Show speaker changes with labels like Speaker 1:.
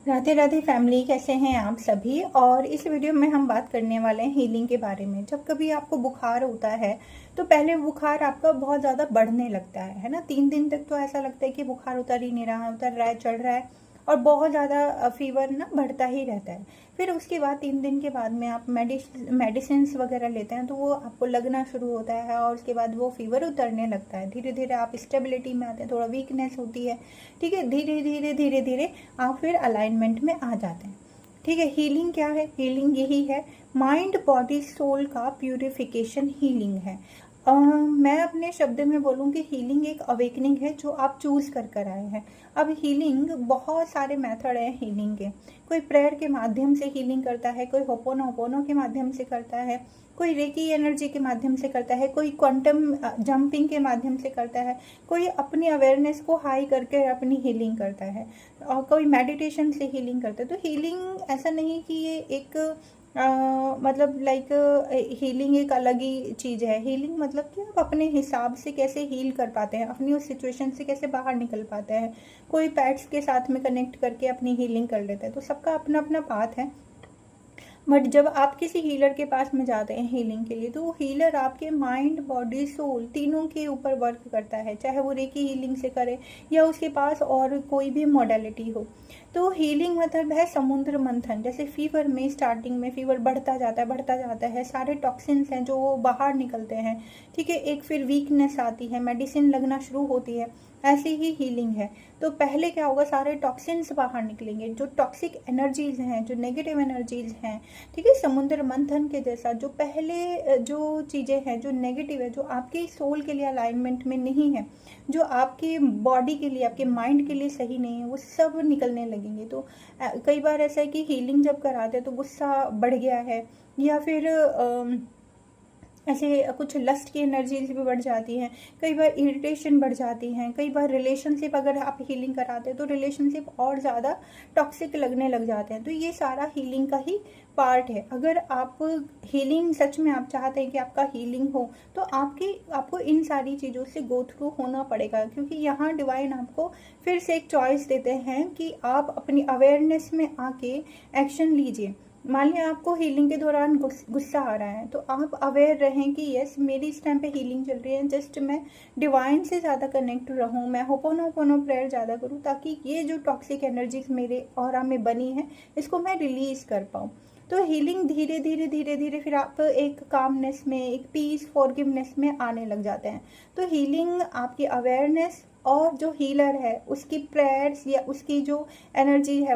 Speaker 1: Radhe Radhe family, कैसे हैं आप सभी। और इस वीडियो में हम बात करने वाले हैं हीलिंग के बारे में। जब कभी आपको बुखार होता है तो पहले बुखार आपका बहुत ज़्यादा बढ़ने लगता है ना। 3 दिन तक तो ऐसा लगता है कि बुखार उतर ही नहीं रहा है, उतर रहा है, चढ़ रहा है और बहुत ज़्यादा फीवर ना बढ़ता ही रहता है। फिर उसके बाद 3 दिन के बाद में आप मेडिसिन वगैरह लेते हैं तो वो आपको लगना शुरू होता है और उसके बाद वो फीवर उतरने लगता है। धीरे धीरे आप स्टेबिलिटी में आते हैं, थोड़ा वीकनेस होती है, ठीक है। धीरे धीरे धीरे धीरे आप फिर अलाइनमेंट में आ जाते हैं, ठीक है। हीलिंग क्या है? हीलिंग यही है, माइंड बॉडी सोल का प्यूरिफिकेशन हीलिंग है। मैं अपने शब्द में बोलूँ कि हीलिंग एक अवेकनिंग है जो आप चूज कर आए हैं। अब हीलिंग बहुत सारे मेथड हैं हीलिंग के। कोई प्रेयर के माध्यम से हीलिंग करता है, कोई होपोनोपोनो के माध्यम से करता है, कोई रेकी एनर्जी के माध्यम से करता है, कोई क्वांटम जंपिंग के माध्यम से करता है, कोई अपनी अवेयरनेस को हाई करके अपनी हीलिंग करता है, और कोई मेडिटेशन से हीलिंग करता है। तो हीलिंग ऐसा नहीं कि ये एक मतलब लाइक हीलिंग एक अलग ही चीज़ है। हीलिंग मतलब कि आप अपने हिसाब से कैसे हील कर पाते हैं, अपनी उस सिचुएशन से कैसे बाहर निकल पाते हैं। कोई पैट्स के साथ में कनेक्ट करके अपनी हीलिंग कर लेता है। तो सबका अपना अपना पाथ है। बट जब आप किसी हीलर के पास में जाते हैं हीलिंग के लिए, तो वो हीलर आपके माइंड बॉडी सोल तीनों के ऊपर वर्क करता है, चाहे वो रेकी हीलिंग से करे या उसके पास और कोई भी मॉडलिटी हो। तो हीलिंग मतलब है समुद्र मंथन। जैसे फीवर में स्टार्टिंग में फीवर बढ़ता जाता है, बढ़ता जाता है, सारे टॉक्सिन्स हैं जो वो बाहर निकलते हैं, ठीक है। एक फिर वीकनेस आती है, मेडिसिन लगना शुरू होती है, ऐसी ही हीलिंग है। तो पहले क्या होगा, सारे टॉक्सिन्स बाहर निकलेंगे, जो टॉक्सिक एनर्जीज हैं, जो नेगेटिव एनर्जीज हैं, ठीक है। समुद्र मंथन के जैसा जो पहले जो चीज़ें हैं जो नेगेटिव है, जो आपके सोल के लिए अलाइनमेंट में नहीं है, जो आपके बॉडी के लिए, आपके माइंड के लिए सही नहीं है, वो सब निकलने लगेंगे। तो कई बार ऐसा है कि हीलिंग जब कराते हैं तो गुस्सा बढ़ गया है, या फिर ऐसे कुछ लस्ट की एनर्जीज भी बढ़ जाती हैं, कई बार इरिटेशन बढ़ जाती हैं, कई बार रिलेशनशिप अगर आप हीलिंग कराते हैं तो रिलेशनशिप और ज़्यादा टॉक्सिक लगने लग जाते हैं। तो ये सारा हीलिंग का ही पार्ट है। अगर आप हीलिंग सच में आप चाहते हैं कि आपका हीलिंग हो, तो आपको इन सारी चीज़ों से गो थ्रू होना पड़ेगा, क्योंकि यहाँ डिवाइन आपको फिर से एक चॉइस देते हैं कि आप अपनी अवेयरनेस में आके एक्शन लीजिए। मान लिया आपको हीलिंग के दौरान गुस्सा आ रहा है, तो आप अवेयर रहें कि यस, मेरी इस टाइम पे हीलिंग चल रही है, जस्ट मैं डिवाइन से ज़्यादा कनेक्ट रहूँ, मैं होपोनोपोनो प्रेयर ज़्यादा करूँ, ताकि ये जो टॉक्सिक एनर्जीज मेरे ऑरा में बनी है इसको मैं रिलीज़ कर पाऊँ। तो हीलिंग धीरे धीरे धीरे धीरे फिर आप एक कामनेस में, एक पीस, फॉरगिवनेस में आने लग जाते हैं। तो हीलिंग आपकी अवेयरनेस और जो हीलर है उसकी प्रेयर्स या उसकी जो एनर्जी है